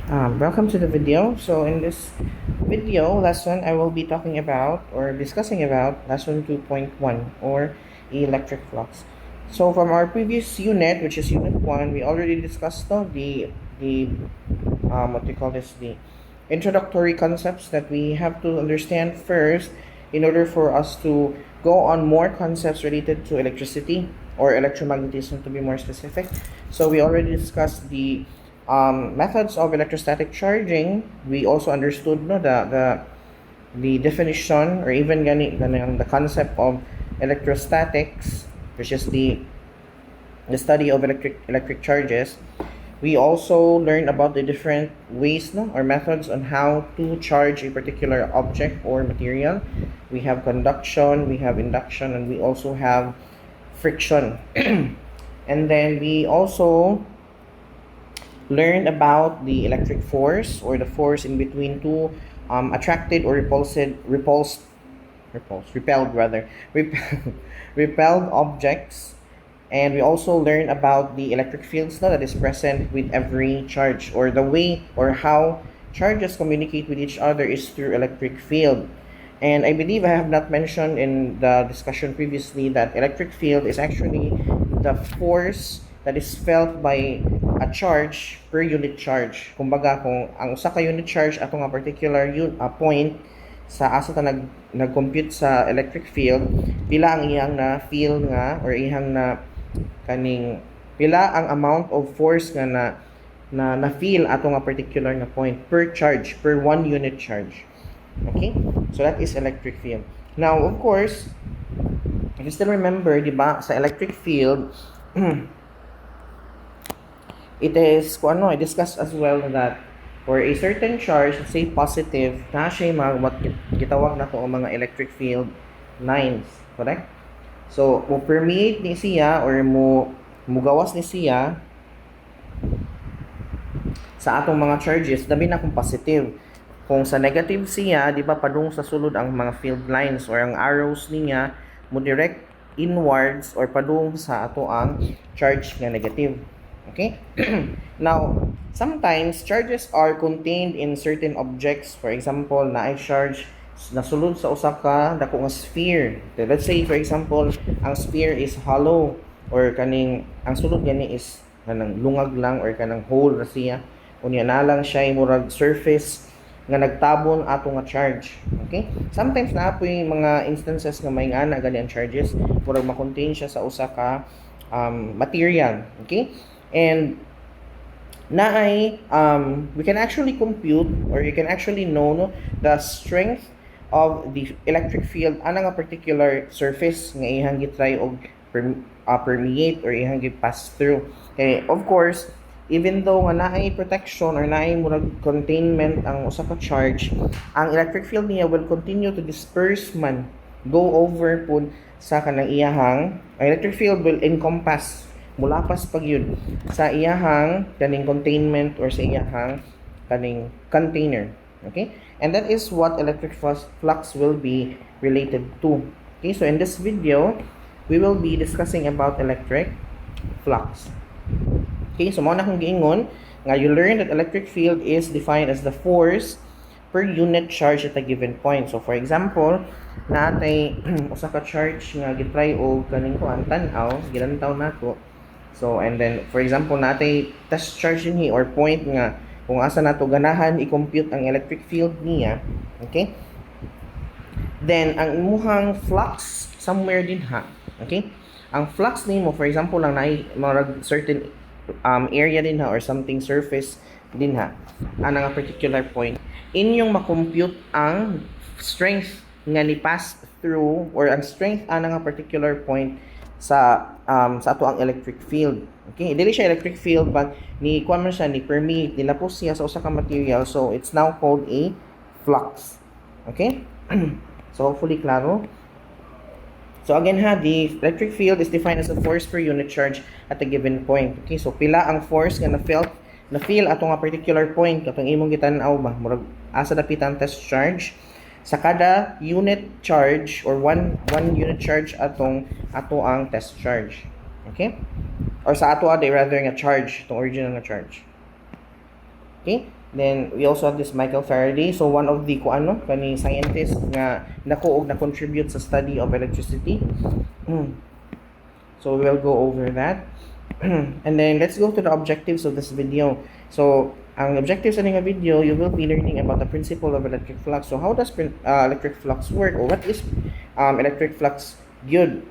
Welcome to the video. So in this video lesson, I will be talking about or discussing about lesson 2.1 or electric flux. So from our previous unit, which is unit 1, we already discussed the what do you call this, the introductory concepts that we have to understand first in order for us to go on more concepts related to electricity or electromagnetism, to be more specific. So we already discussed the methods of electrostatic charging. We also understood the definition or even the concept of electrostatics, which is the study of electric charges. We also learned about the different ways or methods on how to charge a particular object or material. We have conduction, we have induction, and we also have friction. And then we also learned about the electric force or the force in between two attracted or repelled objects. And we also learned about the electric fields that is present with every charge, or the way or how charges communicate with each other is through electric field. And I believe I have not mentioned in the discussion previously that electric field is actually the force that is felt by a charge per unit charge. Kumbaga, kung ang usa ka unit charge ato nga particular point sa asa ta nag-compute sa electric field, pila ang iyang na feel nga or iyang na kaning pila ang amount of force nga na feel ato nga particular nga point per charge, per 1 unit charge. Okay? So that is electric field. Now, of course, if you still remember, di ba, sa electric field, it is, I discussed as well that for a certain charge, say positive, na siya what gitawag na to ang mga electric field lines, correct? So, mo permeate ni siya or mo gawas ni siya sa atong mga charges, labi na kung positive. Kung sa negative siya, di ba, padung sa sulod ang mga field lines or ang arrows niya mo direct inwards or padung sa ato ang charge nga negative. Okay? Now, sometimes charges are contained in certain objects. For example, na ay charge nasulod sa usa ka dako nga sphere. Okay, let's say for example, ang sphere is hollow or kaning ang sulod gani is kanang lungag lang or kanang hole ra siya. Unya na lang siya murag surface nga nagtabon ato nga charge. Okay? Sometimes naapoy mga instances nga may ana gali ang charges murag ma-contain siya sa usa ka material. Okay? And we can actually compute or you can actually know the strength of the electric field ana nga particular surface nga ihang gitry og permeate or ihang pass through. Okay, of course, even though nga naay protection or naay murag containment ang usa ka charge, ang electric field niya will continue to disperse man, go over pud sa kanang iyahang electric field will encompass mulapas pag yun sa iyahang kaning containment or sa iyahang kaning container. Okay? And that is what electric flux will be related to. Okay, so in this video, we will be discussing about electric flux. Okay, so muna kong giingon nga you learn that electric field is defined as the force per unit charge at a given point. So for example, natay usa ka charge nga gitry og kaning kuan tan-aw, gilantaw nato. So, and then, for example, natay test charge niya or point nga kung asa nato ganahan i-compute ang electric field niya. Okay? Then, ang imuhang flux somewhere din ha. Okay? Ang flux nimo, for example, lang naay mga certain area din ha or something surface din ha. Ana nga particular point. Inyong ma-compute ang strength nga ni pass through or ang strength ana nga particular point sa ato ang electric field. Okay, dili siya electric field but ni kuan man siya ni permeate nilapos siya sa usa ka material, so it's now called a flux. Okay? So hopefully klaro. So again ha, the electric field is defined as a force per unit charge at a given point. Okay, so pila ang force nga na feel ato nga particular point katong imong gitan-aw ba murag asa dapitan test charge sa kada unit charge or one unit charge ato ang test charge. Okay? Or sa ato rather nga charge, itong original na charge. Okay? Then we also have this Michael Faraday. So one of the kani scientist nga nakuog na contribute sa study of electricity. So we'll go over that. And then let's go to the objectives of this video. So ang objectives sa nga video, you will be learning about the principle of electric flux. So how does electric flux work, or what is electric flux good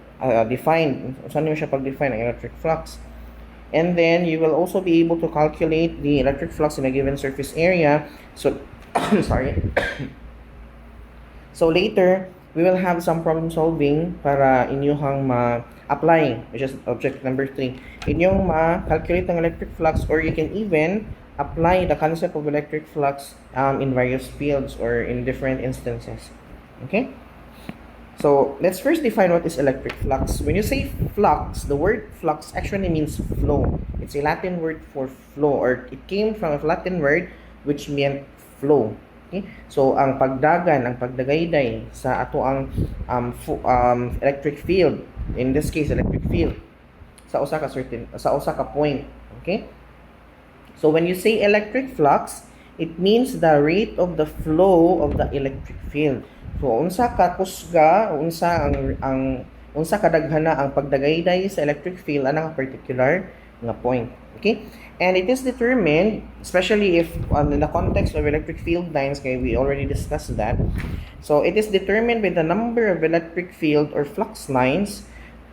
defined? Saan siya pag-define ang electric flux? And then you will also be able to calculate the electric flux in a given surface area. So sorry. So later we will have some problem solving para inyong ma-apply, which is objective number 3. Inyong ma-calculate ang electric flux, or you can even apply the concept of electric flux in various fields or in different instances. Okay? So let's first define what is electric flux. When you say flux, the word flux actually means flow. It's a Latin word for flow, or it came from a Latin word which meant flow. Okay? So ang pagdagan, ang pagdagayday sa ato ang electric field, in this case electric field, sa usa ka point. Okay? So when you say electric flux, it means the rate of the flow of the electric field. So unsa ka kusga, unsa kadaghana ang pagdagayday sa electric field anang particular nga point. Okay? And it is determined, especially if in the context of electric field lines, okay, we already discussed that. So it is determined by the number of electric field or flux lines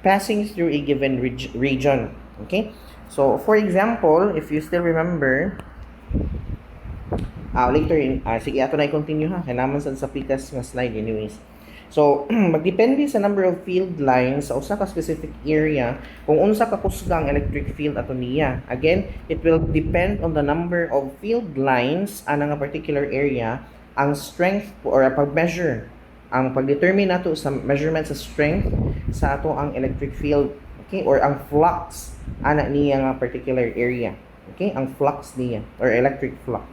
passing through a given region. Okay? So for example, if you still remember, later sige ato na i-continue ha, kailangan sa pikas nga slide anyways. So magdepende sa number of field lines sa usa ka specific area kung unsa ka kusga ang electric field ato niya. Again, it will depend on the number of field lines ana nga particular area, ang strength or pag-measure, ang pag-determine nato sa measurement sa strength sa ato ang electric field, okay, or ang flux ana niya nga particular area. Okay, ang flux niya or electric flux.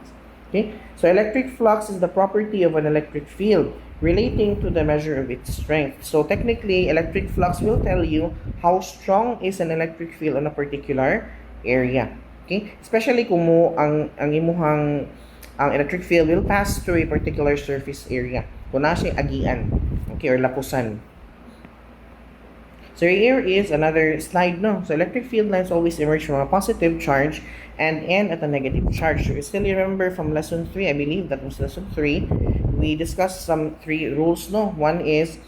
Okay, so electric flux is the property of an electric field relating to the measure of its strength. So technically, electric flux will tell you how strong is an electric field on a particular area. Okay, especially kung ang imuhang electric field will pass through a particular surface area. Kung na siya agian, okay, or lapusan. So here is another slide, no? So electric field lines always emerge from a positive charge and end at a negative charge. So you still remember from lesson 3, I believe that was lesson 3, we discussed some 3 rules, no? One is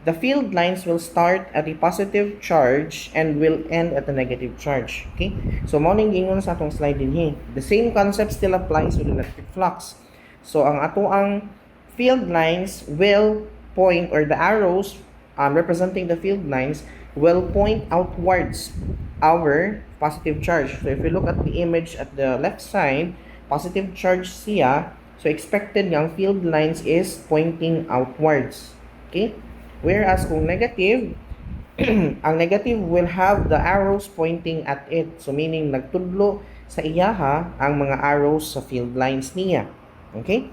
the field lines will start at a positive charge and will end at a negative charge. Okay? So mo ning gingon sa atong slide dinhi. The same concept still applies with electric flux. So ang ato ang field lines will point, or the arrows representing the field lines will point outwards our positive charge. So if you look at the image at the left side, positive charge siya, so expected yung field lines is pointing outwards. Okay? Whereas kung negative, ang negative will have the arrows pointing at it. So meaning nagtudlo sa iyaha ang mga arrows sa field lines niya. Okay?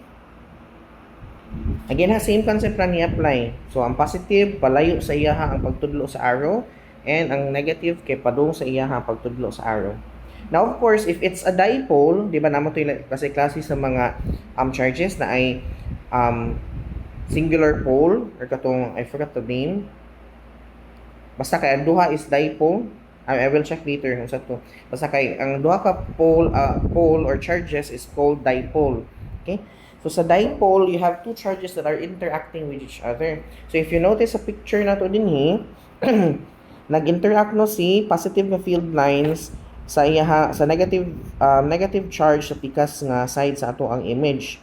Again, same concept lang i-apply. So ang positive palayo sa iyaha ang pagtudlo sa arrow, and ang negative kay padung sa iyaha ang pagtudlo sa arrow. Now, of course, if it's a dipole, di ba naman ito kasi klase sa mga charges na ay singular pole, or katong, I forgot the name. Basta kay ang duha is dipole. I will check later kung sa to. Basta kay ang duha ka pole or charges is called dipole. Okay? So sa dipole, you have 2 charges that are interacting with each other. So if you notice sa picture na to dinhi, nag-interact no si positive na field lines sa negative charge sa pikas nga side sa ato ang image.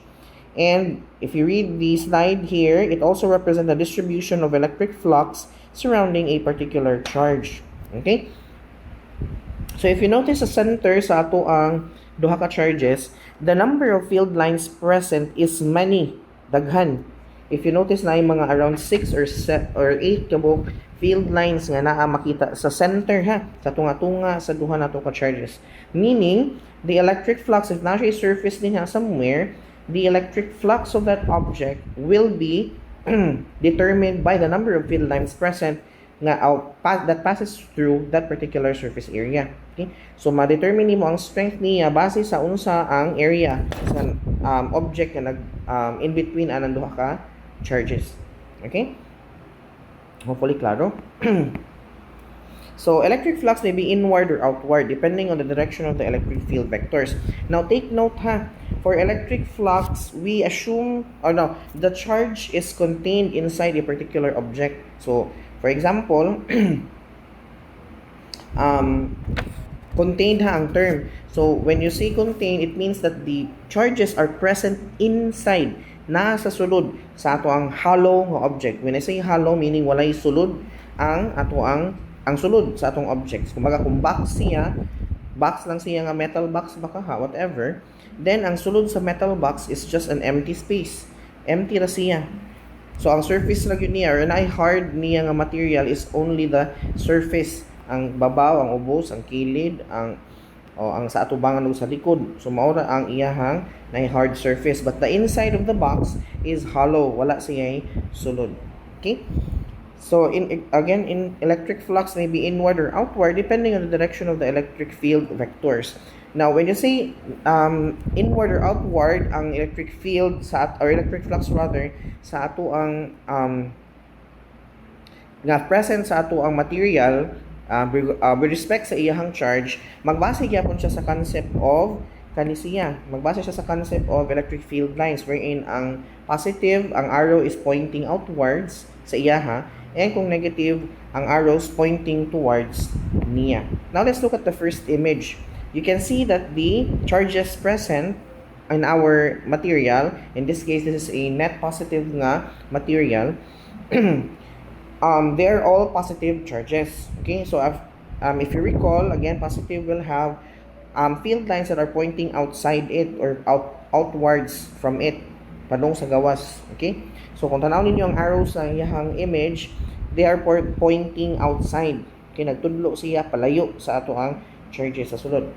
And if you read the slide here, it also represents the distribution of electric flux surrounding a particular charge. Okay? So if you notice sa center sa ato ang duha ka charges, the number of field lines present is many, daghan. If you notice na yung mga around 6 or 8 kabog field lines nga naa makita sa center ha, sa tunga-tunga sa duha nato ka charges. Meaning, the electric flux, if na siya surface din ha somewhere, the electric flux of that object will be determined by the number of field lines present nga that passes through that particular surface area. Okay? So ma-determine nimo ang strength niya base sa unsa ang area sa object na in between anang duha ka charges. Okay? Hopefully klaro. So electric flux may be inward or outward depending on the direction of the electric field vectors. Now take note ha, for electric flux, we assume, the charge is contained inside a particular object. So for example, contained ha ang term. So when you say contained, it means that the charges are present inside, nasa sulod sa ato ang hollow nga object. When I say hollow, meaning walay sulod ang ato ang sulod sa atong objects. Kumbaga kung box lang siya nga metal box baka ha, whatever, then ang sulod sa metal box is just an empty space. Empty ra siya. So ang surface ra gyud niya or na hard niya nga material is only the surface, ang babaw, ang ubos, ang kilid, ang sa atubangan ug sa likod. So mao ra ang iyahang na hard surface, but the inside of the box is hollow, wala siya sulod. Okay? So in electric flux may be inward or outward depending on the direction of the electric field vectors. Now when you say inward or outward ang electric field or electric flux rather sa ato ang nga present sa ato ang material with respect sa iyahang charge, magbase gyapon siya sa concept of kanisiya. Magbase siya sa concept of electric field lines wherein ang positive, ang arrow is pointing outwards sa iyaha, and kung negative, ang arrows pointing towards niya. Now let's look at the first image. You can see that the charges present in our material, in this case this is a net positive nga material, they're all positive charges. Okay, so if you recall, again, positive will have field lines that are pointing outside it or outwards from it, padung sa gawas. Okay, so kung tanaw ninyo ang arrows sa iyahang image, they are pointing outside. Okay, nagtudlo siya palayo sa ato ang charges sa sulod.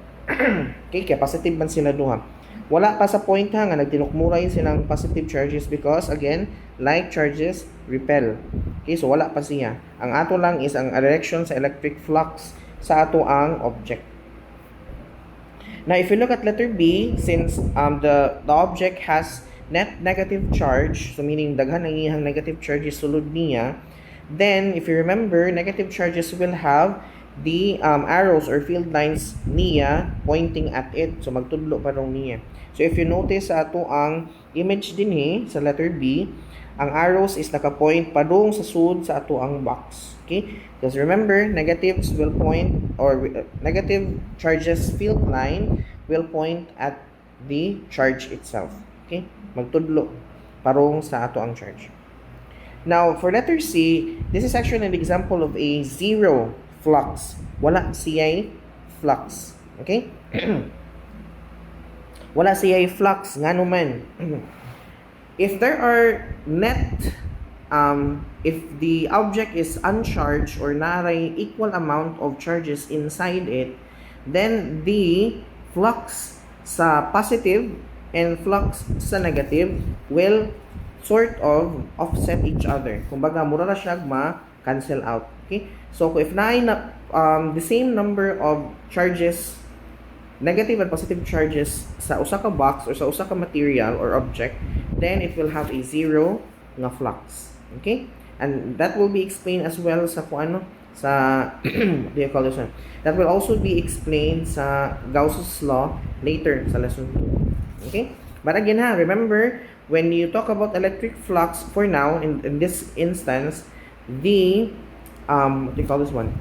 Okay, kaya positive man sila duha. Wala pa sa point ha nga nagtinukmuray silang positive charges because again, like charges repel. Okay, so wala pa siya. Ang ato lang is ang direction sa electric flux sa ato ang object. Now, if you look at letter B, since the object has net negative charge, so meaning daghan ang iyang negative charges sulod niya, then if you remember, negative charges will have the arrows or field lines niya pointing at it. So magtudlo pa rong niya. So if you notice sa ato ang image dinhi sa letter B, ang arrows is naka-point padung sa sud sa ato ang box. Okay? Because remember, negatives will point or negative charges field line will point at the charge itself. Okay? Magtudlo parong sa ato ang charge. Now, for letter C, this is actually an example of a zero flux. Wala siya flux. Okay? Wala siya flux. Nga naman. If there are net, if the object is uncharged or naray equal amount of charges inside it, then the flux sa positive and flux sa negative will sort of offset each other. Kumbaga, mura na siya ma-cancel out. Okay? So, if the same number of charges, negative and positive charges sa usa ka box or sa usa ka material or object, then it will have a zero nga flux. Okay? And that will be explained as well sa what do you call this one? That will also be explained sa Gauss's law later sa lesson 2. Okay? But again remember, when you talk about electric flux, for now, in this instance, the what do you call this one?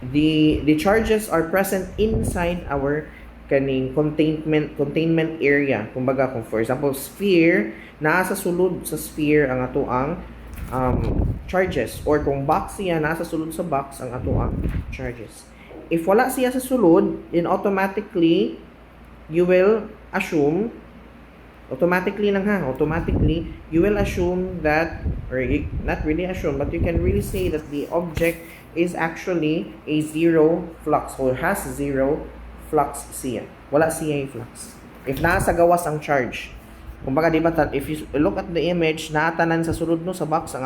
The charges are present inside our containment area. Kumbaga, kung for example, sphere, nasa sulod sa sphere ang ato ang charges, or kung box siya, nasa sulod sa box ang ato ang charges. If wala siya sa sulod, then automatically you will assume automatically you will assume that, or not really assume, but you can really say that the object is actually a zero flux or has zero flux siya. Wala siya yung flux. If nasa gawas ang charge. Kumbaga, di ba, if you look at the image, naatanan sa sulod no sa box ang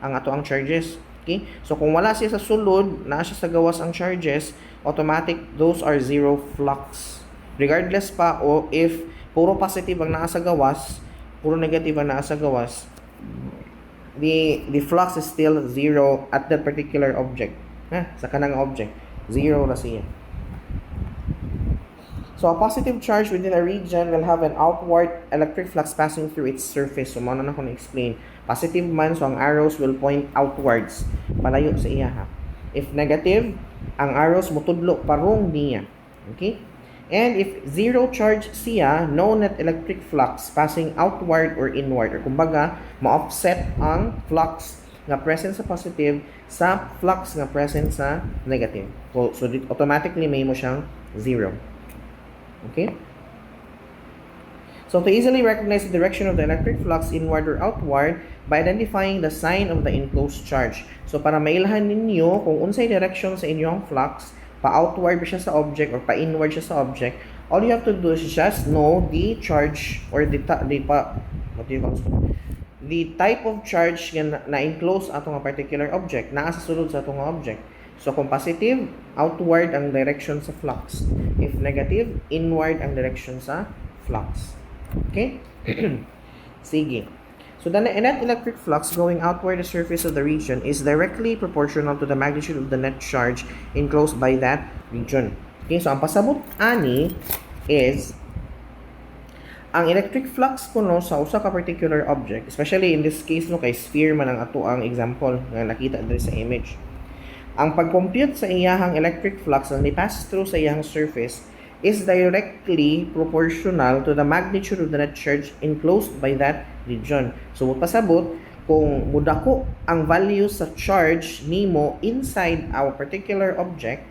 atong charges. Okay? So kung wala siya sa sulod, naa siya sa gawas ang charges, automatic those are zero flux. Regardless pa o if puro positive ang naa sa gawas, puro negative ang naa sa gawas, the flux is still zero at that particular object. Sa kanang object, zero na siya. So a positive charge within a region will have an outward electric flux passing through its surface. So muna na ko na-explain. Positive man, so ang arrows will point outwards, palayo sa iya ha. If negative, ang arrows mutudlo parong niya. Okay? And if zero charge siya, no net electric flux passing outward or inward. Or kumbaga, ma-offset ang flux nga present sa positive sa flux nga present sa negative. So automatically may mo siyang zero. Okay? So to easily recognize the direction of the electric flux inward or outward by identifying the sign of the enclosed charge. So para mailhan ninyo kung unsay direction sa inyong flux, pa-outward ba siya sa object or pa-inward siya sa object, all you have to do is just know the charge or the type of charge na enclose atong particular object, naa sa sulod sa atong object. So kung positive, outward ang direction sa flux. If negative, inward ang direction sa flux. Okay? Sige. So the net electric flux going outward the surface of the region is directly proportional to the magnitude of the net charge enclosed by that region. Okay, so ang pasabot ani is ang electric flux kuno sa usa ka particular object, especially in this case no kay sphere man ang ato ang example nga nakita diri sa image. Ang pag-compute sa iyahang electric flux na ni-pass through sa iyahang surface is directly proportional to the magnitude of the net charge enclosed by that region. So, pasabot, kung mudako ang value sa charge nimo inside our particular object,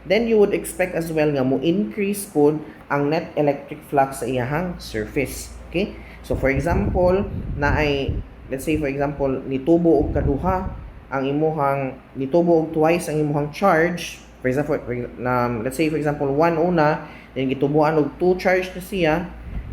then you would expect as well nga mo increase po ang net electric flux sa iyahang surface. Okay? So, for example, let's say for example, nitubo og kaduha ang imuhang, nitubo og twice ang imuhang charge. For example, let's say for example, 1 una, then gitubuan og 2 charge na siya.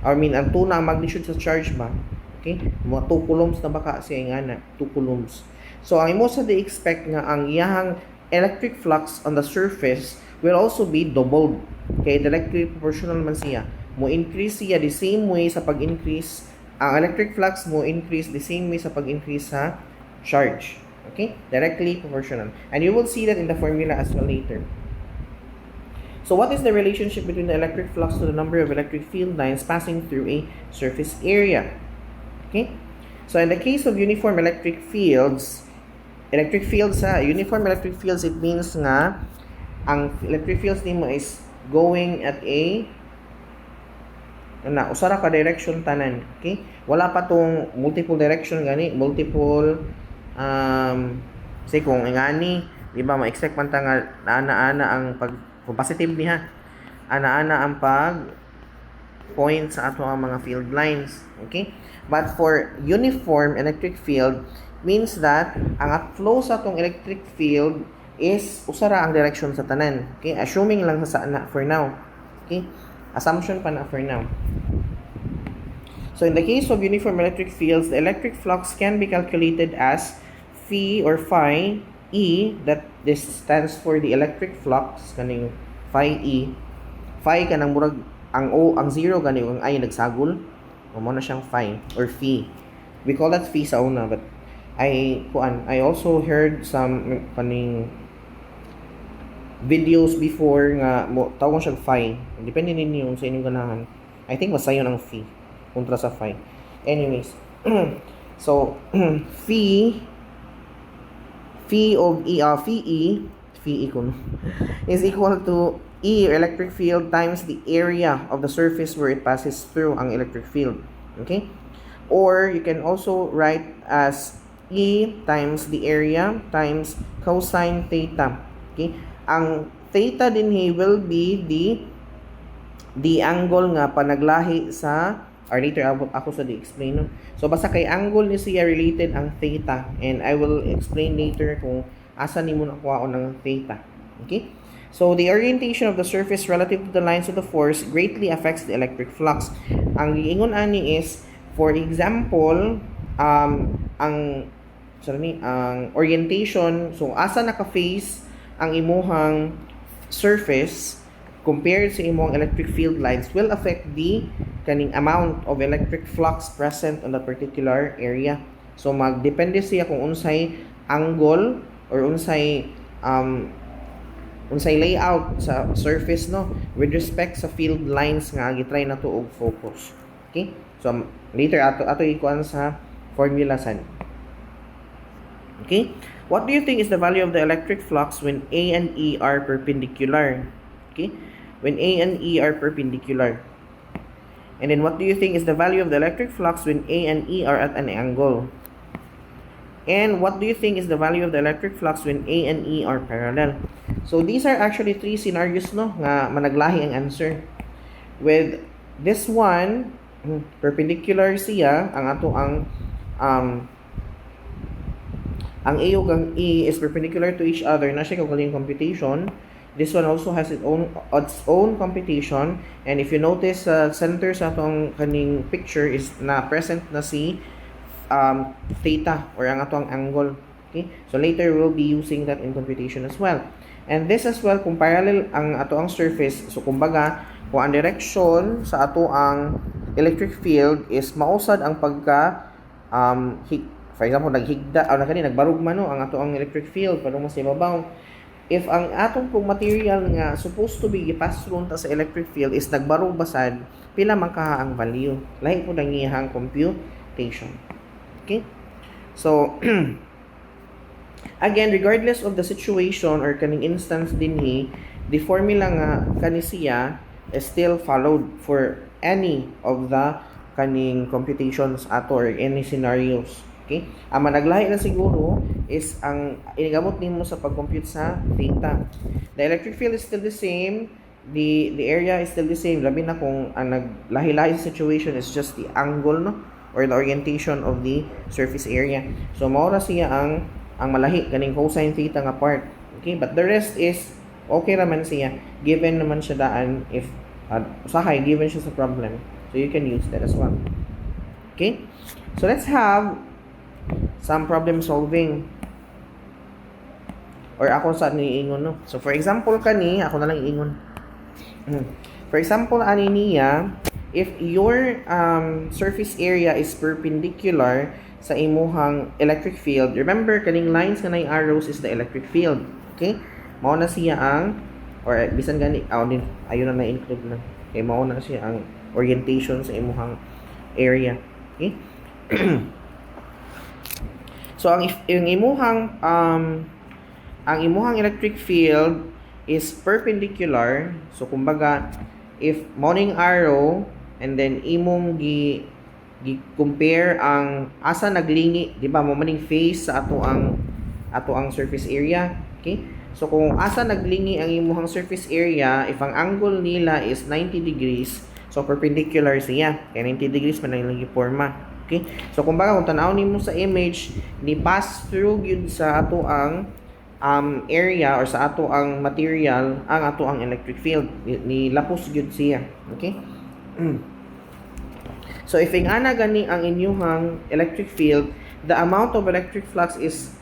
I mean, ang 2 na ang magnitude sa charge ba? Okay? Mga 2 coulombs na baka siya nga na, 2 coulombs. So, ang imo sa di-expect nga ang iyahang electric flux on the surface will also be doubled. Okay? Directly proportional man siya. Mo increase siya the same way sa pag-increase. Ang electric flux mo increase the same way sa pag-increase sa charge. Okay? Directly proportional. And you will see that in the formula as well later. So what is the relationship between the electric flux to the number of electric field lines passing through a surface area? Okay? So in the case of uniform electric fields, uniform electric fields, it means nga, ang electric fields nimo is going at a usara ka direction tanan. Okay? Wala pa tong multiple direction gani, multiple say kung ingani, di ba ma-expect man ta nga ana ang kung positive niya, ana ang pag point sa ato ang mga field lines. Okay? But for uniform electric field means that ang flow sa atong electric field is usara ang direction sa tanan. Okay? Assuming lang sa na for now. Okay? Assumption pa na for now. So in the case of uniform electric fields, the electric flux can be calculated as phi or phi E, that this stands for the electric flux, kaning phi E. Phi kanang murag ang O, ang zero gani ang I nagsagol. Mo na siyang phi or phi. We call that phi sa una, but I also heard some kaning videos before nga mo tawag siyang phi. Depende ninyo sa inyong ganahan. I think masayon ang phi kontra sa phi. Anyways, so phi of E is equal to E, electric field, times the area of the surface where it passes through ang electric field. Okay? Or you can also write as E times the area times cosine theta. Okay? Ang theta din will be the angle nga panaglahi sa, or later ako sa di-explain. No? So basta kay angle ni siya related ang theta, and I will explain later kung asa ni mo nakuha ng theta. Okay? So the orientation of the surface relative to the lines of the force greatly affects the electric flux. Ang giingon ani is, for example, ang ang orientation, so asa naka-face ang imuhang surface compared sa imong electric field lines will affect the kaning amount of electric flux present on that particular area. So magdepende siya kung unsay angle or unsay layout sa surface no with respect sa field lines nga gitry nato og focus. Okay? So later ato ikuan sa formula san. Okay? What do you think is the value of the electric flux when A and E are perpendicular? Okay? When A and E are perpendicular. And then what do you think is the value of the electric flux when A and E are at an angle? And what do you think is the value of the electric flux when A and E are parallel? So these are actually three scenarios no nga managlahi ang answer. With this one, perpendicular siya ang ato ang A ug ang E is perpendicular to each other na siya kagaling computation. This one also has its own computation, and if you notice center sa atong kaning picture is na present na si theta or ang atong angle. Okay? So later we'll be using that in computation as well. And this as well kung parallel ang ato ang surface, so kumbaga kung ang direction sa ato ang electric field is mausad ang pagka for example naghigda o nagbarug man no ang ato ang electric field padung mas ibabaw. If ang atong pong material nga supposed to be gipass through ta sa electric field is nagbarug basad, pila man kaha ang value. Lahi po ang iyang computation. Okay? So again, regardless of the situation or kaning instance dinhi, the formula nga kani siya is still followed for any of the kaning computations ato or any scenarios. Okay? Ang managlahi na siguro is ang inigamot nimo sa pag-compute sa theta. The electric field is still the same, the area is still the same. Labi na kung ang naglahi-lahi situation is just the angle no or the orientation of the surface area. So mao ra siya ang malahi kaning cosine theta nga part. Okay? But the rest is okay raman siya. Given naman siya daan if usahay given siya sa problem. So you can use that as well. Okay? So let's have some problem solving. Or ako sa niingon no. So for example kani, ako na lang iingon. For example ani niya, if your surface area is perpendicular sa imuhang electric field, remember kaning lines nga nay arrows is the electric field. Okay? Mao na siya ang or bisan gani ayun na na-include na. Okay, mao na siya ang orientation sa imuhang area. Okay? So ang imuhang electric field is perpendicular. So kumbaga if morning arrow and then imong compare ang asa naglingi, di ba? Mo maning face sa ato ang surface area. Okay? So kung asa naglingi ang imuhang surface area, if ang angle nila is 90 degrees, so perpendicular siya. Kaya 90 degrees man ang forma. Okay? So kumbaga kung tanaw nimo sa image, ni pass through gyud sa ato ang area or sa ato ang material ang ato ang electric field. Ni lapos gyud siya. Okay? So if ingana gani ang inyuhang electric field, the amount of electric flux is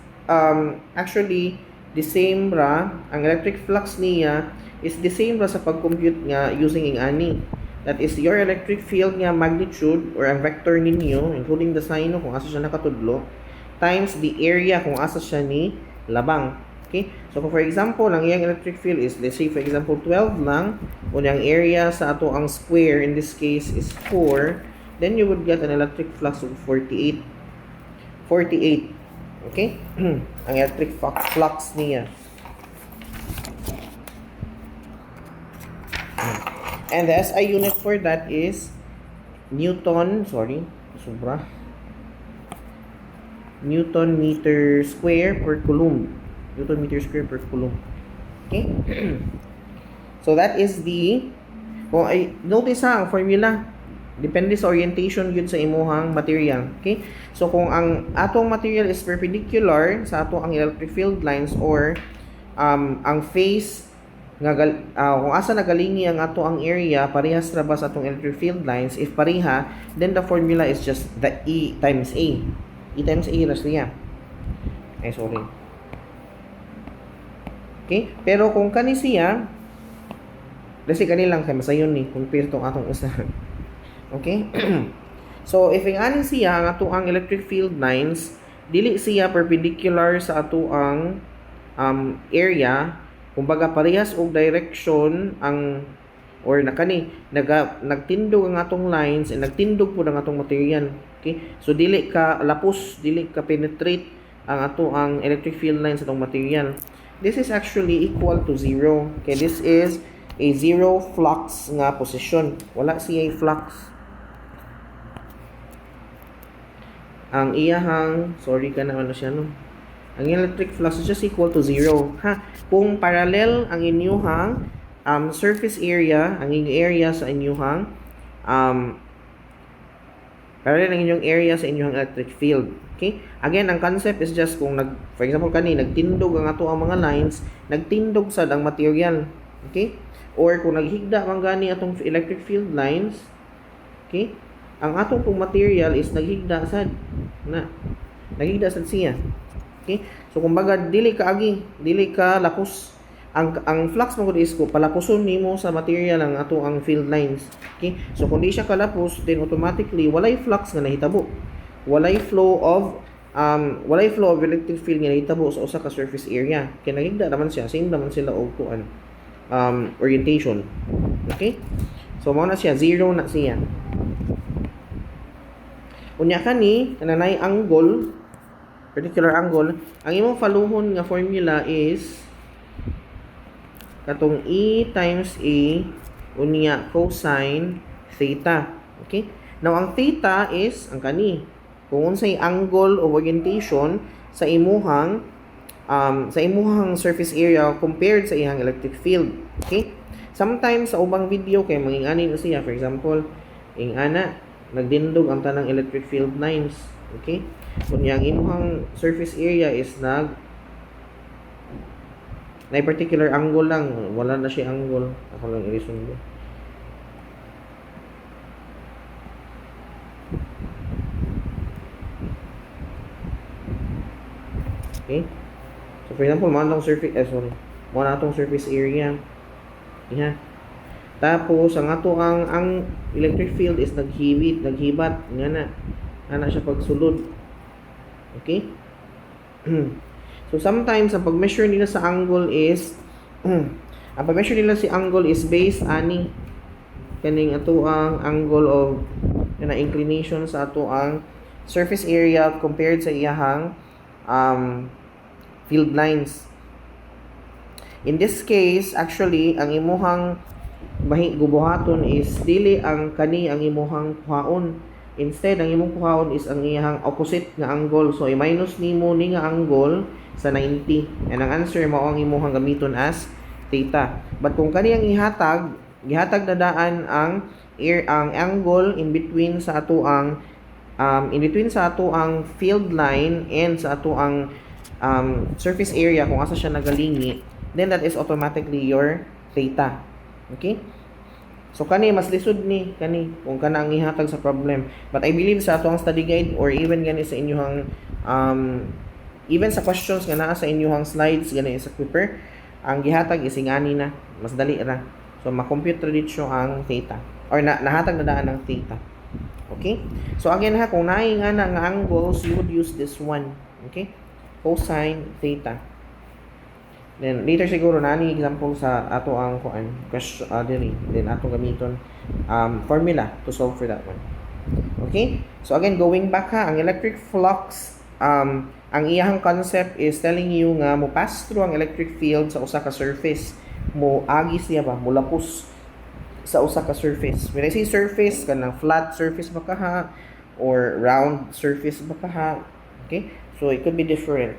actually the same ra. Ang electric flux niya is the same ra sa pag-compute nga using ingani. That is your electric field nga magnitude or ang vector ninyo, including the sign kung asa siya nakatudlo, times the area kung asa siya ni labang. Okay? So for example, ang iyang electric field is, let's say for example 12 lang, o ang area sa ato ang square in this case is 4, then you would get an electric flux of 48. Okay? Ang electric flux niya. And the SI unit for that is Newton meter square per coulomb. Newton meter square per coulomb. Okay? So that is the notice ang formula depende sa orientation yun sa imuhang material. Okay? So kung ang atong material is perpendicular sa ato ang electric field lines or ang phase nga kung asa nagalingi ang ato ang area parehas ra ba sa atong electric field lines, if pareha, then the formula is just the E times A. E times A ra siya. Ay, sorry. Okay? Pero kung kani siya, kasi kanilang kay masayon ni compare tong atong usa. Okay? So if ang ani siya ang ato ang electric field lines dili siya perpendicular sa ato ang area, kumbaga parehas og direction ang or nagtindog ang atong lines and nagtindog pud ang atong material. Okay? So dili ka lapos, dili ka penetrate ang ato ang electric field lines sa atong material. This is actually equal to 0. Okay, this is a zero flux nga position. Wala siya flux. Ang iyahang, sorry ka na ano siya no. Ang electric flux is just equal to 0. Ha? Kung parallel ang inyuhang surface area, ang inyong area sa inyuhang parallel ang inyong area sa inyong electric field. Okay? Again, ang concept is just kung for example nagtindog ang ato ang mga lines, nagtindog sad ang material. Okay? Or kung naghigda man gani atong electric field lines, okay? Ang atong pong material is naghigda sad naghigda sad siya. Okay? So kumbaga dili ka lapos. Ang flux mo is ko palapuson nimo sa material ang ato ang field lines. Okay? So kung di siya kalapos, then automatically walay flux nga nahitabo. Walay flow of electric field nga nahitabo sa usa ka surface area. Kaya naghigda naman siya, same naman sila og kuan orientation. Okay? So mao na siya, zero na siya. Unya kani kananay angle, particular angle, ang imong faluhon nga formula is katong E times A unya cosine theta. Okay? Now ang theta is ang kani kung unsay angle of orientation sa imuhang surface area compared sa iyang electric field. Okay? Sometimes sa ubang video kay mangingani na siya, for example, nagdindog ang tanang electric field lines. Okay? Kunya ang imuhang surface area is na particular angle lang, wala na siya angle. Ako lang i-resume. Okay? So for example, mo na tong surface area. Yeah. Tapos ang ato ang electric field is naghibat nga na siya pagsulod. Okay? So sometimes ang pag-measure nila sa angle is ang pag-measure nila si angle is based kaning ato ang angle of inclination sa ato ang surface area compared sa iyahang field lines. In this case, actually ang imuhang gubuhaton is dili ang imuhang kuhaon. Instead, ang imong kuhaon is ang iyahang opposite nga angle. So i-minus nimo ni nga angle sa 90. And ang answer mao ang imuhang gamiton as theta. But kung kaniyang gihatag na daan ang angle in between sa ato ang field line and sa ato ang surface area kung asa siya nagalingi, then that is automatically your theta. Okay? So kani mas lisod ni kung kana ang ihatag sa problem. But I believe sa ato ang study guide or even gani sa inyong even sa questions nga naa sa inyong slides gani sa paper, ang gihatag is ingani na mas dali ra. So ma-compute ra dito ang theta or nahatag na daan ng theta. Okay? So again ha, kung naay nga angles, you would use this one. Okay? Cosine theta. Then later siguro nani example sa ato ang question then ato gamiton formula to solve for that one. Okay? So again, going back ha, ang electric flux ang iyang concept is telling you nga mo pass through ang electric field sa usa ka surface. Mo agi siya ba, mo lapos sa usa ka surface. When I say surface, kanang flat surface ba kaha or round surface ba kaha. Okay? So it could be different.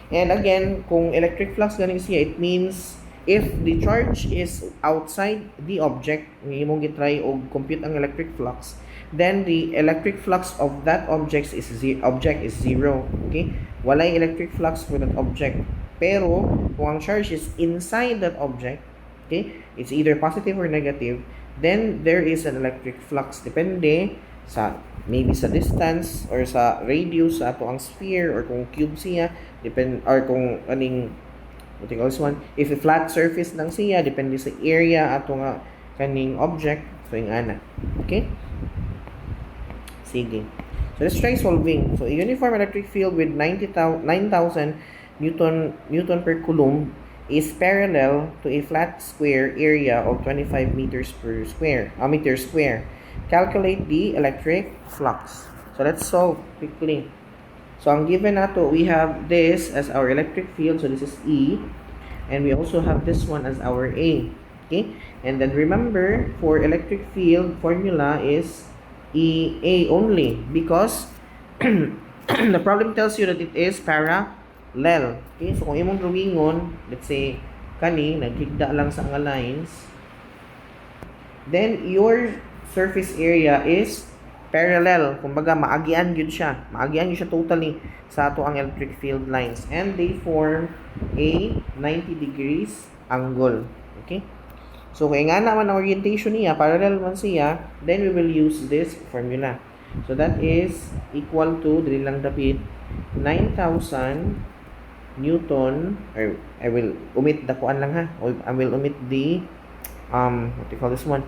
And again, kung electric flux gani siya, it means if the charge is outside the object, imong gitry og compute ang electric flux, then the electric flux of that object is zero. Okay? Walay electric flux for that object. Pero kung ang charge is inside that object, okay, it's either positive or negative, then there is an electric flux depende sa maybe sa distance or sa radius sa ato ang sphere or kung cube siya depend or kung aning what you call this one, if a flat surface lang siya depende sa area ato nga kaning object, so yung ana. Okay, sige, so let's try solving. So a uniform electric field with 9,000 Newton per coulomb is parallel to a flat square area of 25 meters per square, meter square. Calculate the electric flux. So let's solve quickly. So ang given nato, we have this as our electric field, so this is E, and we also have this one as our A. Okay, and then remember, for electric field formula is EA only because the problem tells you that it is parallel. Okay, so kung imong drawingon, let's say kani naghigda lang sa nga lines, then your surface area is parallel. Kumbaga maagian gyud siya. Maagian gyud siya totally sa ato ang electric field lines, and they form a 90 degrees angle. Okay? So kaya nga naman ang orientation niya, parallel man siya, then we will use this formula. So that is equal to, dili lang dapit, 9,000 Newton, or I will omit the kuan lang ha. I will omit the what do you call this one?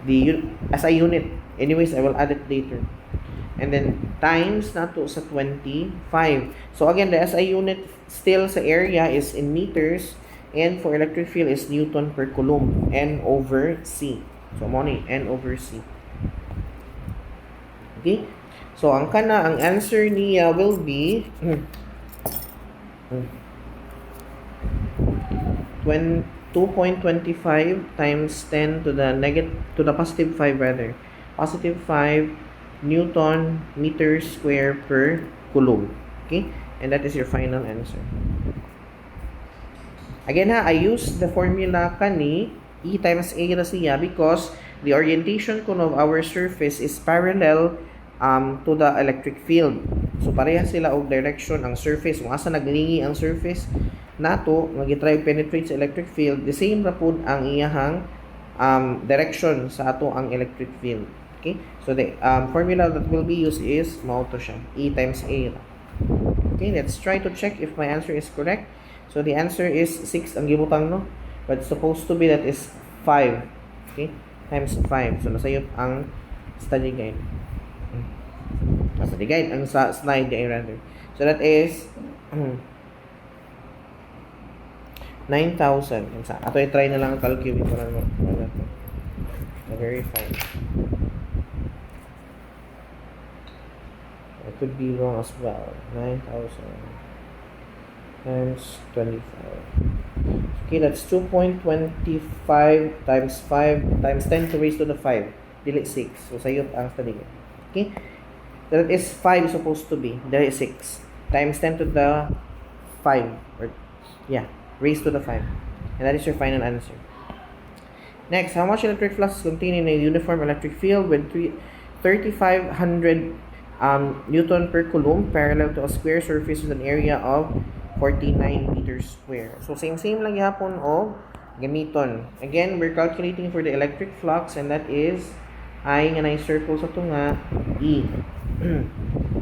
The SI unit. Anyways, I will add it later. And then times nato sa 25. So again, the SI unit still sa area is in meters, and for electric field is Newton per coulomb, N over C. So mo ni N over C. Okay? So ang answer niya will be 2.25 times 10 to the positive 5 rather. Positive 5 Newton meter square per coulomb. Okay? And that is your final answer. Again ha, I use the formula kani E times A na siya because the orientation kun of our surface is parallel to the electric field. So pareha sila og direction ang surface. Kung asa naglingi ang surface nato magitry penetrate sa electric field, the same ra pud ang iyahang direction sa ato ang electric field. Okay, so the formula that will be used is mao to siya, E times A. Okay, let's try to check if my answer is correct. So the answer is 6 ang gibutang, no, but supposed to be that is 5. Okay, times 5. So nasayop ang study guide. Study guide ang sa slide guide rather. So that is 9,000. Ato i-try na lang ang calculate para verify. I could be wrong as well. 9,000 times 25. Okay, that's 2.25 times 5 times 10 to raise to the 5. Dili 6. So sayop ang study guide. Okay? That is 5 supposed to be. There is 6 times 10 to the 5, or yeah, raised to the 5. And that is your final answer. Next, how much electric flux is contained in a uniform electric field with 3,500 Newton per coulomb parallel to a square surface with an area of 49 meters square? So same lang yapon o gamiton. Again, we're calculating for the electric flux, and that is I nga na-circle sa ito nga E.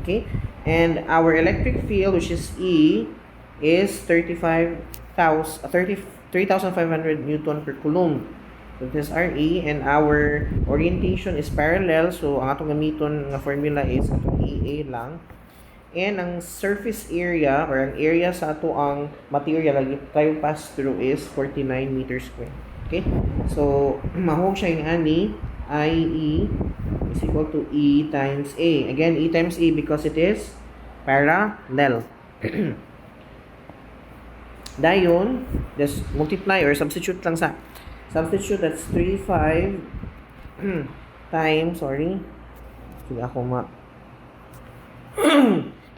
Okay? And our electric field, which is E, is 3,500 Newton per coulomb. So this is our E, and our orientation is parallel. So ang atong gamiton nga formula is atong EA lang. And ang surface area or ang area sa ato ang material lagi tayo pass through is 49 meters square. Okay? So mahog siya yung ani IE is equal to E times A. Again, E times A because it is parallel. Dayon, just multiply or substitute lang sa substitute. That's 3,5 times, sorry. Sige ako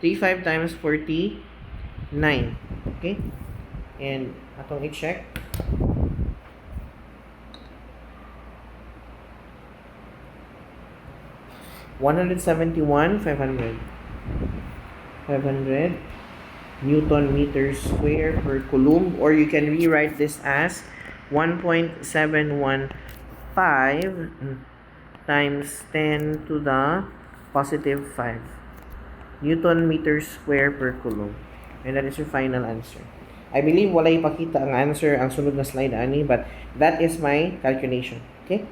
3,5 times 49. Okay? And atong i-check. $171,500 Newton meters square per coulomb, or you can rewrite this as 1.715 times 10 to the positive 5 Newton meter square per coulomb. And that is your final answer. I believe wala ipakita ang answer ang sunod na slide ani, but that is my calculation. Okay?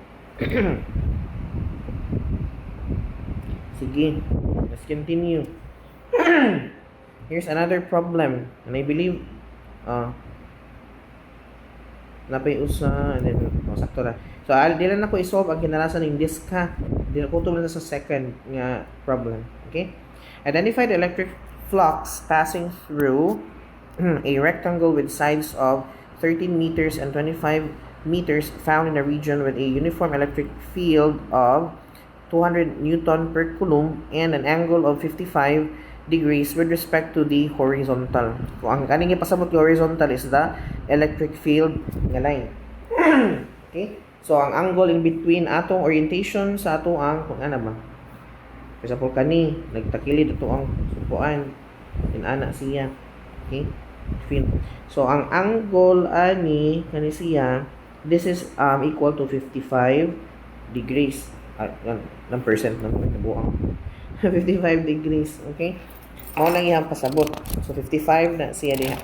Sige, let's continue. Here's another problem, and I believe napay usa and then sakto ra. So dili na ko i-solve ang kinalasan ng diska. Dili ko tulo na sa second nga problem. Okay? Identify the electric flux passing through a rectangle with sides of 13 meters and 25 meters found in a region with a uniform electric field of 200 Newton per coulomb and an angle of 55 degrees with respect to the horizontal. So, ang kaning ipasabot ng horizontal is the electric field nga line. Okay? So, ang angle in between atong orientation sa ato ang kung ano ba? For example, kani, nagtakilid ito ang supuan. Inana siya. Okay? So, ang angle ani kani siya, this is equal to 55 degrees. Ng percent na mo nabuang. 55 degrees. Okay? Mao lang iyang pasabot. So, 55 na siya diha.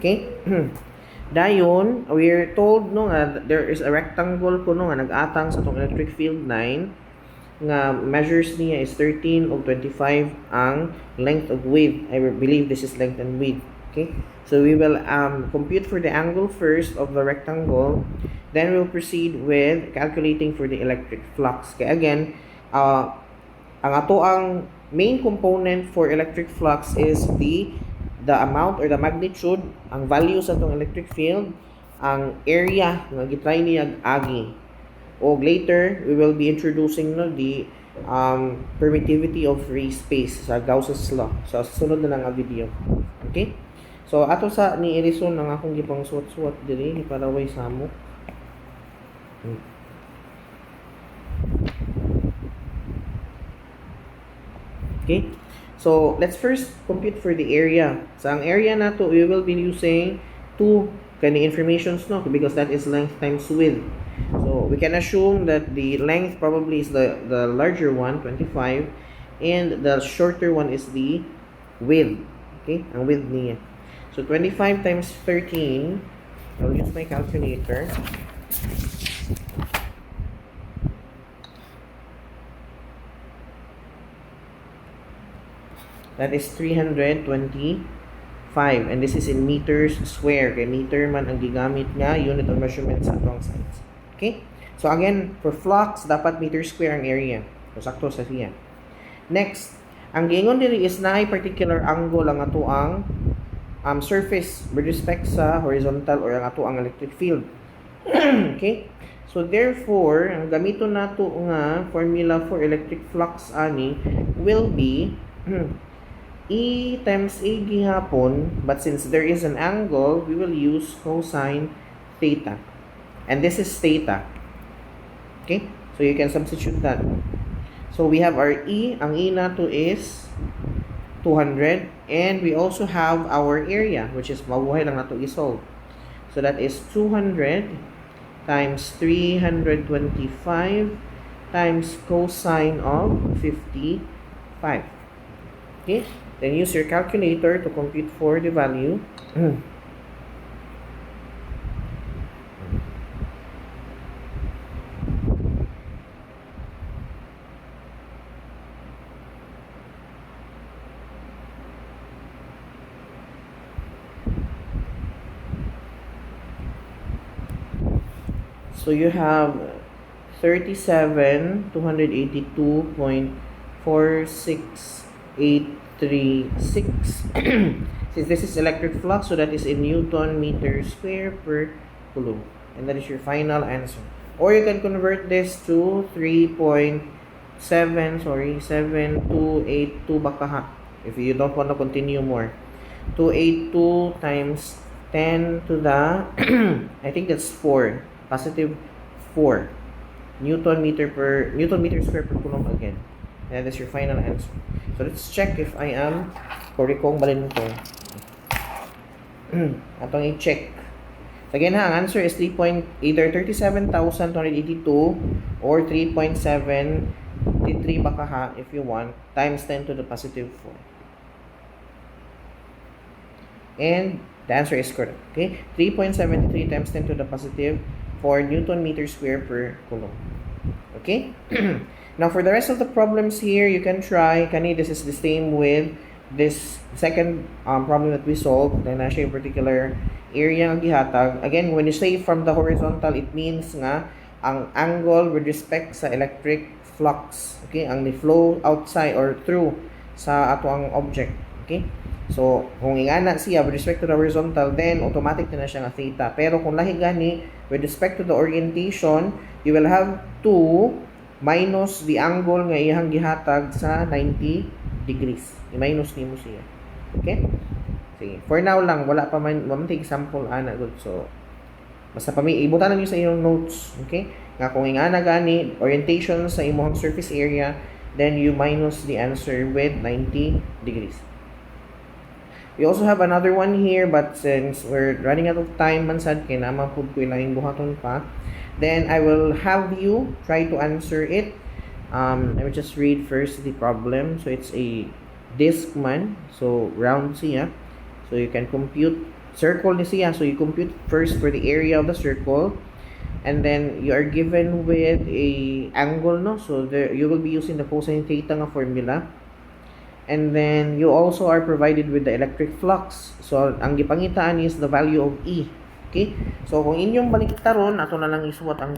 Okay? Dayon, we're told no nga there is a rectangle kuno nga nag-atang sa tong electric field line nga measures niya is 13 of 25 ang length of width. I believe this is length and width. Okay? So we will compute for the angle first of the rectangle, then we'll proceed with calculating for the electric flux. Kaya again, ang ato ang main component for electric flux is the amount or the magnitude, ang value sa itong electric field, ang area nga gitry niya agi. O later, we will be introducing the permittivity of free space sa Gauss's law. So, sunod na lang ang video. Okay? So, ato sa ni Edison ang akong gipang suwat-suwat diri, iparaway sa mo. Okay? So, let's first compute for the area. Sa ang area na to, we will be using two kani informations no because that is length times width. So, we can assume that the length probably is the larger one, 25, and the shorter one is the width. Okay? Ang width niya. So, 25 times 13, I'll use my calculator. That is 325. And this is in meters square. Kaya meter man ang gigamit nga unit of measurement sa atong sides. Okay? So again, for flux, dapat meter square ang area. So sakto sa siya. Next, ang giingon diri is na ay particular angle ang ato ang surface with respect sa horizontal or ang ato ang electric field. Okay? So therefore, ang gamiton nato nga formula for electric flux ani will be E times A gihapon, but since there is an angle, we will use cosine theta. And this is theta. Okay? So you can substitute that. So we have our E. Ang E nato is 200. And we also have our area, which is mabuhay lang nato isolve. So that is 200 times 325 times cosine of 55. Okay? Then use your calculator to compute for the value. So you have 37,282.4686. Since this is electric flux, so that is in Newton meter square per coulomb. And that is your final answer. Or you can convert this to 7282 baka if you don't want to continue more. 282 times 10 to the I think that's 4. Positive 4 Newton meter square per coulomb again. And that's your final answer. So let's check if I am correct kong balin ko. Atong i-check. So again ha, ang answer is either 37,282 or 3.73 baka ha, if you want, times 10 to the positive 4. And the answer is correct. Okay? 3.73 times 10 to the positive 4 Newton meter square per coulomb. Okay? Now, for the rest of the problems here, you can try. Kani, this is the same with this second problem that we solved. Then, nasa yung particular area ang gihatag. Again, when you say from the horizontal, it means nga ang angle with respect sa electric flux. Okay? Ang ni-flow outside or through sa ato ang object. Okay? So, kung ingana siya with respect to the horizontal, then automatic na siya nga theta. Pero kung lahi gani, with respect to the orientation, you will have 2 minus the angle nga iyang gihatag sa 90 degrees. I-minus nimo siya. Okay? Sige. For now lang, wala pa man example ana good. So, basta ibutan niyo sa iyong notes. Okay? Nga kung ingana gani, orientation sa imong surface area, then you minus the answer with 90 degrees. We also have another one here, but since we're running out of time, mansad kay naman pud ko ilaing buhaton pa, then I will have you try to answer it. Let me just read first the problem. So it's a disk man, so round siya. So you can compute circle ni siya. So you compute first for the area of the circle, and then you are given with a angle, no? So there you will be using the cosine theta nga formula. And then you also are provided with the electric flux. So ang gipangitaan is the value of E. Okay? So kung inyong baliktaron, ato na lang isuwat ang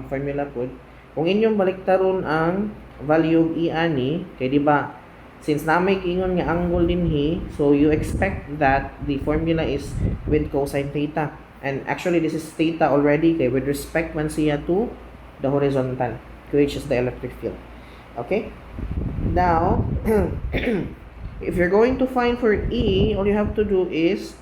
formula po. Kung inyong baliktaron ang value of E ani, kay di ba since na may ingon nga angle dinhi, so you expect that the formula is with cosine theta. And actually this is theta already kay with respect man siya to the horizontal, which is the electric field. Okay? Now, if you're going to find for E, all you have to do is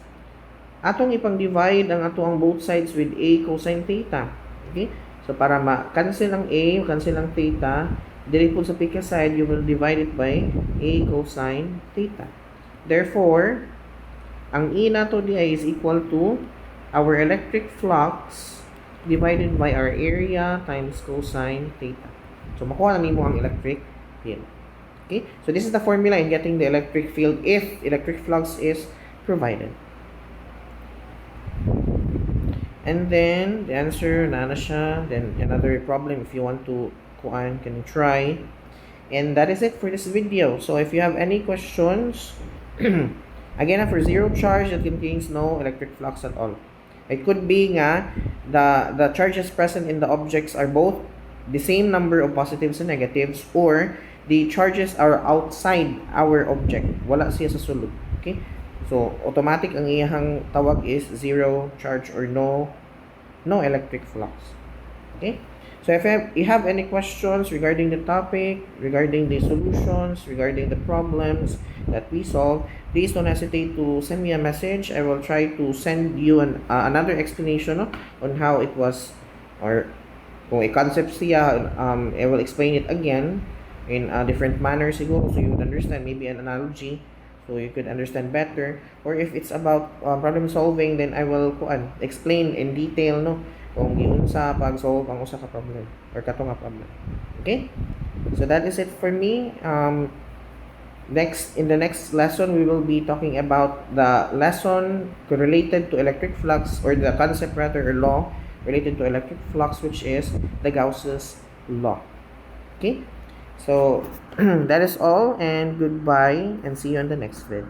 atong ipang-divide ang atong both sides with A cosine theta. Okay? So, para ma-cancel ang A, cancel ang theta, dili po sa pika side, you will divide it by A cosine theta. Therefore, ang E nato diya is equal to our electric flux divided by our area times cosine theta. So, makuha na nimo ang electric field. Okay? So, this is the formula in getting the electric field if electric flux is provided. And then, the answer, na siya. Then, another problem if you want to can try. And that is it for this video. So, if you have any questions, again, for zero charge that contains no electric flux at all. It could be nga, the charges present in the objects are both the same number of positives and negatives, or the charges are outside our object. Wala siya sa sulod. Okay? So, automatic ang iyang tawag is zero charge or no electric flux. Okay? So, if you have any questions regarding the topic, regarding the solutions, regarding the problems that we solve, please don't hesitate to send me a message. I will try to send you another explanation on how it was, or kung i-concept siya, I will explain it again in a different manner siguro, so you would understand, maybe an analogy, so you could understand better. Or if it's about problem solving, then I will explain in detail kung giunsa pag-solve ang usa ka problem or kato nga problem. Okay? So that is it for me. In the next lesson, we will be talking about the lesson related to electric flux, or the concept rather, or law related to electric flux, which is the Gauss's law. Okay? So, that is all, and goodbye, and see you on the next vid.